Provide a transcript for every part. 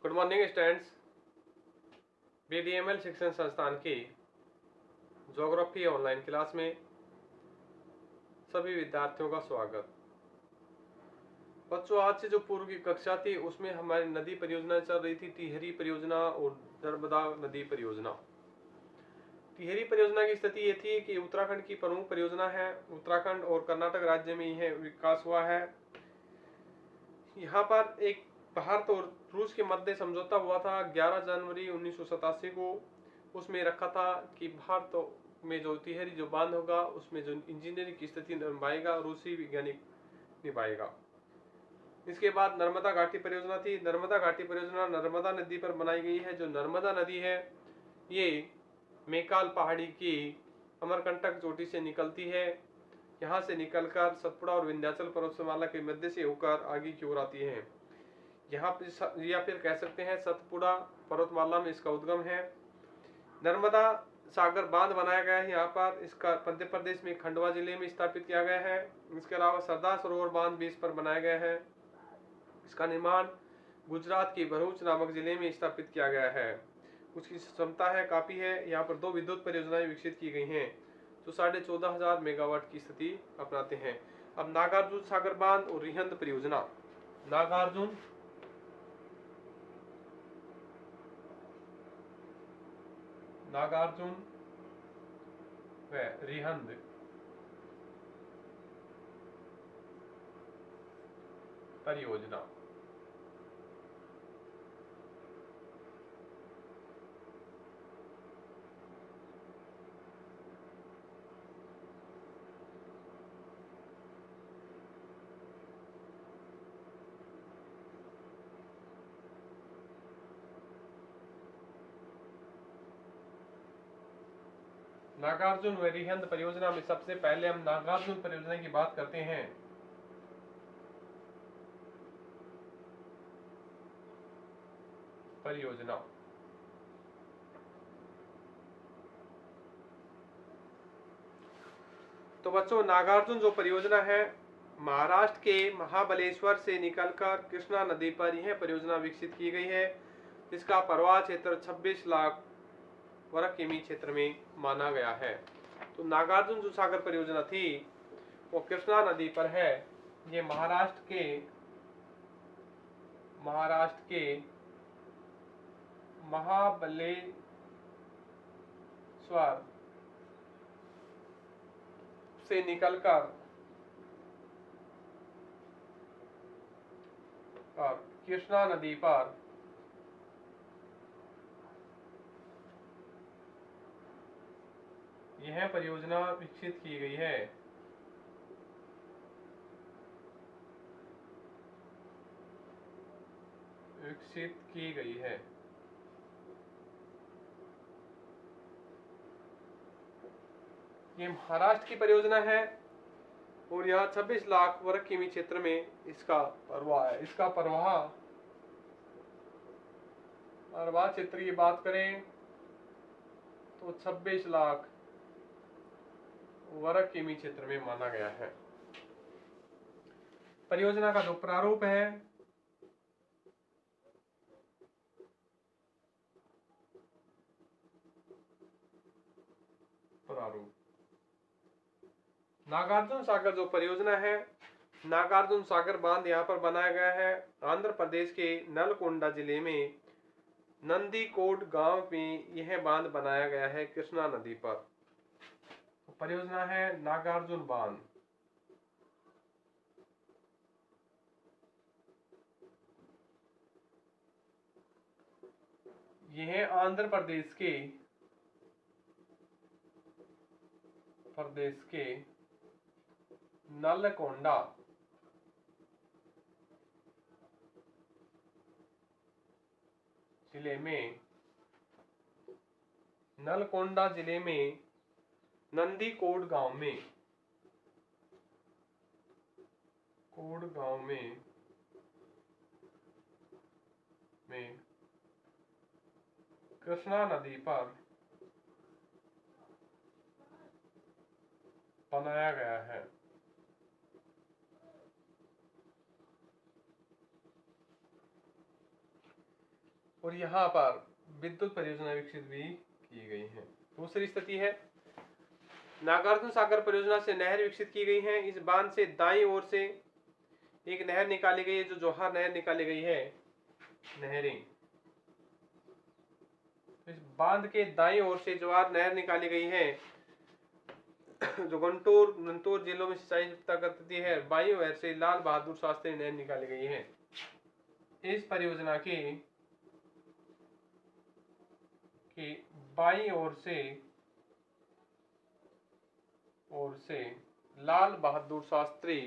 Good morning students. BDML शिक्षण संस्थान की ज्योग्राफी ऑनलाइन क्लास में सभी विद्यार्थियों का स्वागत। बच्चों, आज से जो पूर्व की कक्षा थी उसमें हमारी नदी परियोजना चल रही थी, टिहरी परियोजना और नर्मदा नदी परियोजना। टिहरी परियोजना की स्थिति ये थी कि उत्तराखंड की प्रमुख परियोजना है। उत्तराखंड और कर्नाटक राज्य में यह विकास हुआ है। यहाँ पर एक भारत और रूस के मध्य समझौता हुआ था 11 जनवरी 1987 को। उसमें रखा था कि भारत में जो टिहरी जो बांध होगा उसमें जो इंजीनियरिंग की स्थिति निभाएगा रूसी वैज्ञानिक निभाएगा। इसके बाद नर्मदा घाटी परियोजना थी। नर्मदा घाटी परियोजना नर्मदा नदी पर बनाई गई है। जो नर्मदा नदी है ये मैकाल पहाड़ी की अमरकंटक चोटी से निकलती है। यहाँ से निकलकर सतपुड़ा और विंध्याचल पर्वतमाला के मध्य से होकर आगे की ओर आती है। यहाँ पर या फिर कह सकते हैं सतपुड़ा पर्वतमाला में इसका उद्गम है। नर्मदा सागर बांध बनाया गया है यहाँ पर। इसका मध्य प्रदेश में खंडवा जिले में स्थापित किया गया है। इसके अलावा सरदार सरोवर बांध भी इस पर बनाया गया है। इसका निर्माण गुजरात के भरूच नामक जिले में स्थापित किया गया है। उसकी क्षमता है काफी है। यहाँ पर 2 विद्युत परियोजनाएं विकसित की गई हैं जो 14,500 मेगावाट की स्थिति अपनाते हैं। अब नागार्जुन सागर बांध और रिहंद परियोजना। नागार्जुन व रिहंद परियोजना। नागार्जुन व रिहंद परियोजना में सबसे पहले हम नागार्जुन परियोजना की बात करते हैं। परियोजना तो बच्चों, नागार्जुन जो परियोजना है महाराष्ट्र के महाबलेश्वर से निकलकर कृष्णा नदी पर यह परियोजना विकसित की गई है। इसका प्रवाह क्षेत्र 26 लाख वर्ग किमी क्षेत्र में माना गया है। तो नागार्जुन जो सागर परियोजना थी वो कृष्णा नदी पर है। ये महाराष्ट्र के महाबलेश्वर से निकलकर और कृष्णा नदी पर यह परियोजना विकसित की गई है। ये महाराष्ट्र की परियोजना है और यहाँ 26 लाख वर्ग किमी क्षेत्र में इसका प्रवाह है। इसका प्रवाह क्षेत्र की बात करें तो 26 लाख वर्ग किमी क्षेत्र में माना गया है। परियोजना का जो प्रारूप है नागार्जुन सागर जो परियोजना है, नागार्जुन सागर बांध यहाँ पर बनाया गया है। आंध्र प्रदेश के नलकोंडा जिले में नंदीकोट गांव में यह बांध बनाया गया है कृष्णा नदी पर। परियोजना है नागार्जुन बांध। यह आंध्र प्रदेश के नलकोंडा जिले में नंदीकोट गांव में कृष्णा नदी पर बनाया गया है। और यहाँ पर विद्युत परियोजना विकसित भी की गई है। दूसरी स्थिति है नागार्जुन सागर परियोजना से नहर विकसित की गई है। इस बांध से दाईं ओर से एक नहर निकाली गई है, जो जवाहर नहर निकाली गई है। नहरें, इस बांध के दाईं ओर से जवाहर नहर निकाली गई है, जो गुंटूर नंतूर जिलों में सिंचाई करती है। बाईं ओर से लाल बहादुर शास्त्री नहर निकाली गई है। इस परियोजना की बाईं ओर से लाल बहादुर शास्त्री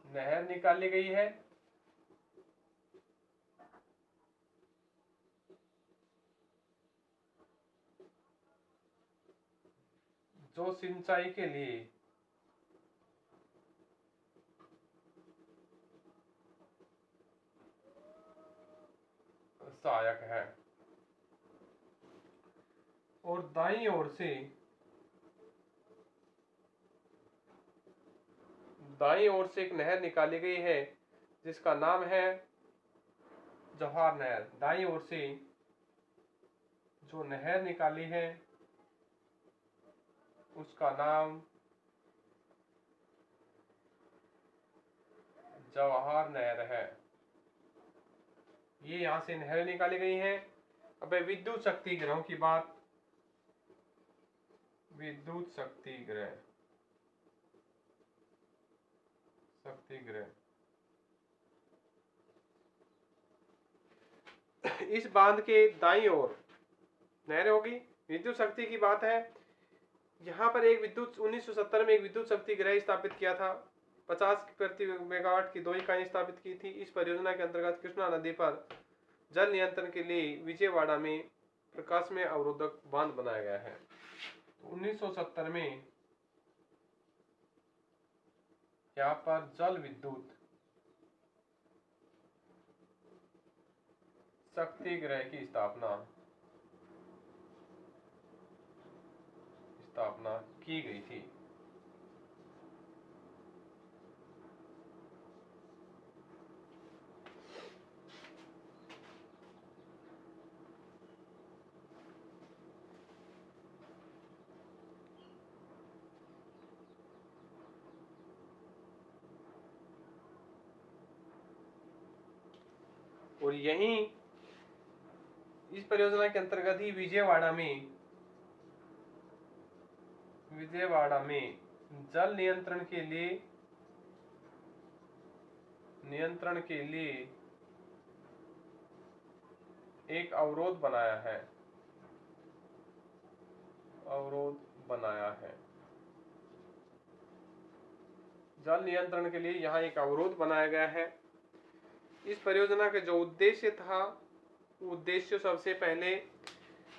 नहर निकाली गई है, जो सिंचाई के लिए सहायक है। और दाईं ओर से एक नहर निकाली गई है, जिसका नाम है जवाहर नहर। दाईं ओर से जो नहर निकाली है उसका नाम जवाहर नहर है। ये यहां से नहर निकाली गई है। अब विद्युत शक्ति ग्रहों की बात। विद्युत शक्ति ग्रह इस बांध के दाईं ओर नहर होगी। विद्युत शक्ति की बात है, यहाँ पर 1970 में एक विद्युत शक्ति ग्रह स्थापित किया था। 50 प्रति मेगावाट की 2 इकाइयां स्थापित की थी। इस परियोजना के अंतर्गत कृष्णा नदी पर जल नियंत्रण के लिए विजयवाड़ा में प्रकाशमय अवरोधक बांध बनाया गया है। 1970 में यहाँ पर जल विद्युत शक्ति ग्रह की स्थापना की गई थी। और यहीं इस परियोजना के अंतर्गत ही विजयवाड़ा में जल नियंत्रण के लिए एक अवरोध बनाया है। जल नियंत्रण के लिए यहाँ एक अवरोध बनाया गया है। इस परियोजना का जो उद्देश्य था, उद्देश्य सबसे पहले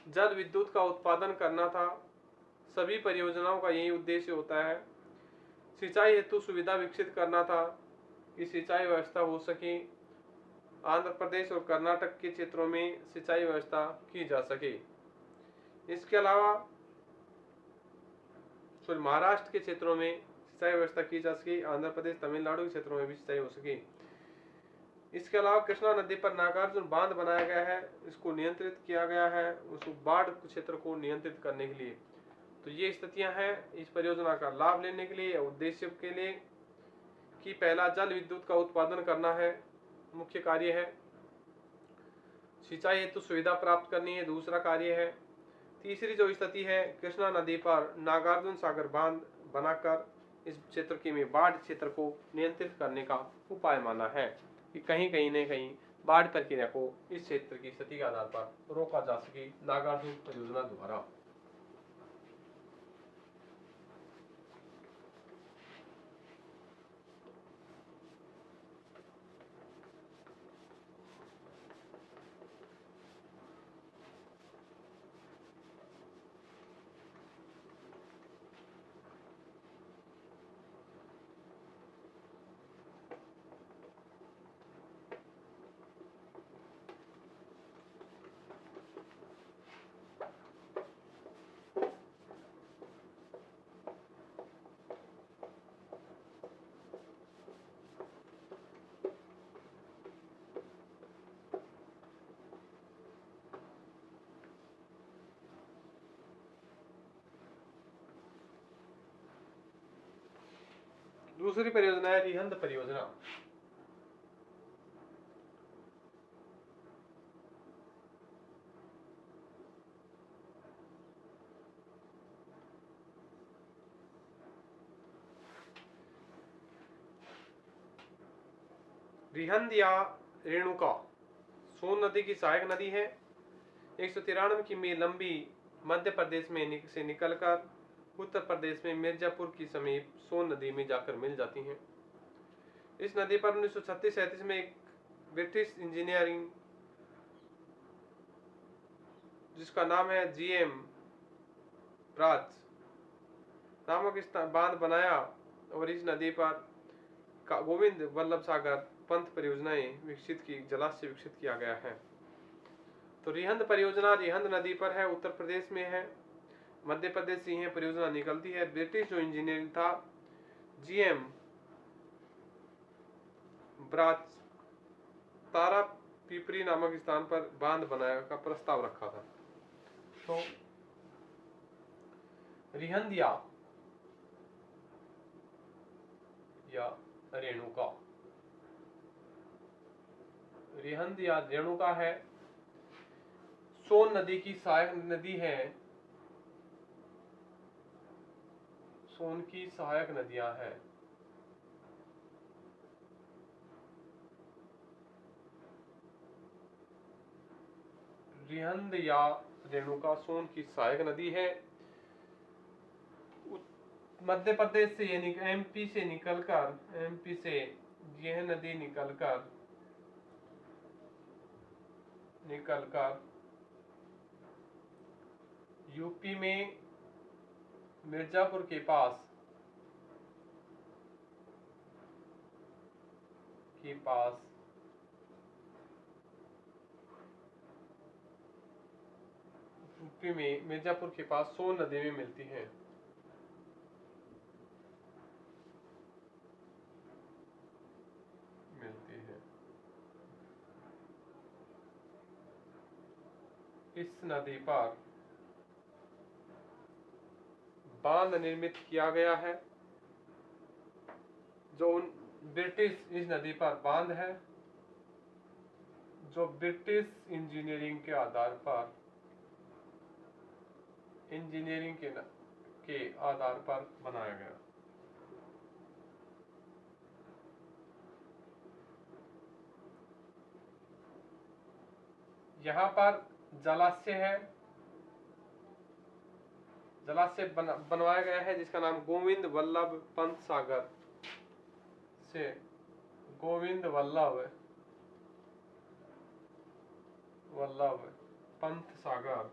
जल विद्युत का उत्पादन करना था। सभी परियोजनाओं का यही उद्देश्य होता है। सिंचाई हेतु सुविधा विकसित करना था कि सिंचाई व्यवस्था हो सके। आंध्र प्रदेश और कर्नाटक के क्षेत्रों में सिंचाई व्यवस्था की जा सके। इसके अलावा महाराष्ट्र के क्षेत्रों में सिंचाई व्यवस्था की जा सके। आंध्र प्रदेश, तमिलनाडु के क्षेत्रों में भी सिंचाई हो सके। इसके अलावा कृष्णा नदी पर नागार्जुन बांध बनाया गया है। इसको नियंत्रित किया गया है, उसको बाढ़ क्षेत्र को नियंत्रित करने के लिए। तो ये स्थितियां हैं इस परियोजना का लाभ लेने के लिए, उद्देश्य के लिए कि पहला जल विद्युत का उत्पादन करना है, मुख्य कार्य है। सिंचाई हेतु सुविधा प्राप्त करनी है, दूसरा कार्य है। तीसरी जो स्थिति है, कृष्णा नदी पर नागार्जुन सागर बांध बनाकर इस क्षेत्र के में बाढ़ क्षेत्र को नियंत्रित करने का उपाय माना है कि कहीं न कहीं बाढ़ प्रक्रिया को इस क्षेत्र की स्थिति के आधार पर रोका जा सके नागार्जुन परियोजना द्वारा। दूसरी परियोजना है रिहंद परियोजना। रिहंद या रेणुका सोन नदी की सहायक नदी है। 193 किमी लंबी मध्य प्रदेश में से निकलकर उत्तर प्रदेश में मिर्जापुर की समीप सोन नदी में जाकर मिल जाती हैं। इस नदी पर 1936-37 में एक ब्रिटिश इंजीनियरिंग जिसका नाम है GM ब्राज नामक बांध बनाया और इस नदी पर गोविंद वल्लभ सागर पंथ परियोजनाएं जलाशय विकसित किया गया है। तो रिहंद परियोजना रिहंद नदी पर है, उत्तर प्रदेश में है, मध्य प्रदेश से यह परियोजना निकलती है। ब्रिटिश जो इंजीनियर था GM ब्राज तारा पिपरी नामक स्थान पर बांध बनाने का प्रस्ताव रखा था। तो रिहंद या रेणुका, रिहंद या रेणुका है, सोन नदी की सहायक नदी है। सोन की सहायक नदियां हैं। रिहंद या रेणुका सोन की सहायक नदी है। मध्य प्रदेश से ये MP से निकलकर MP से यह नदी निकलकर यूपी में मिर्जापुर के पास यूपी में मिर्जापुर के पास सोन नदी में मिलती है। इस नदी पर बांध निर्मित किया गया है। जो ब्रिटिश इस नदी पर बांध है जो ब्रिटिश इंजीनियरिंग के आधार पर बनाया गया। यहाँ पर जलाशय है, जलाशय बनवाया गया है जिसका नाम गोविंद वल्लभ पंत सागर से गोविंद वल्लभ पंत सागर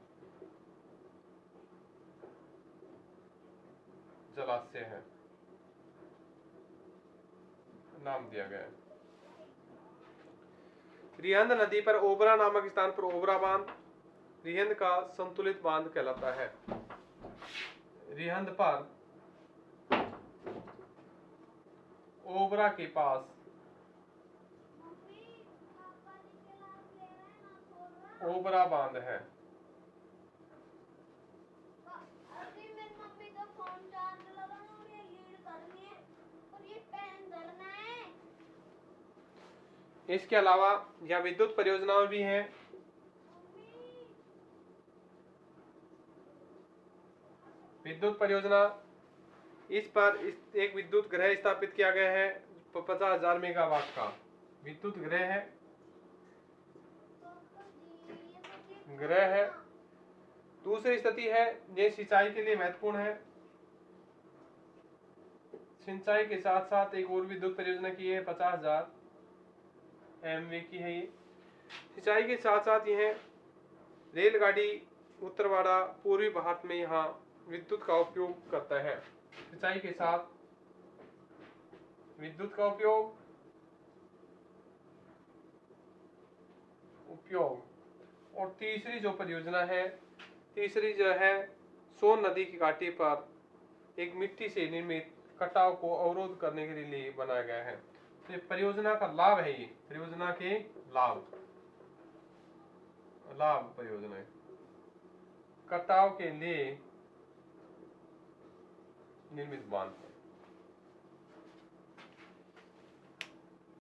जलाशय है, नाम दिया गया है। रिहंद नदी पर ओबरा नामक स्थान पर ओबरा बांध रिहंद का संतुलित बांध कहलाता है। रिहंद पर ओबरा के पास ओबरा बांध है। इसके अलावा यह विद्युत परियोजनाएं भी हैं। विद्युत परियोजना इस पर एक विद्युत ग्रह स्थापित किया गया है 50,000 मेगावाट का विद्युत ग्रह है। दूसरी स्थिति है ये सिंचाई के लिए महत्वपूर्ण है। सिंचाई के साथ साथ एक और विद्युत परियोजना की है 50,000 MV की है। ये सिंचाई के साथ साथ यह रेलगाड़ी उत्तरवाड़ा पूर्वी भारत में यहाँ विद्युत का उपयोग करता है। सिंचाई के साथ विद्युत का उपयोग और तीसरी जो परियोजना है सोन नदी की घाटी पर एक मिट्टी से निर्मित कटाव को अवरोध करने के लिए बनाया गया है। तो ये परियोजना का लाभ है। ये परियोजना के लाभ परियोजना है। कटाव के लिए निर्मित बांध।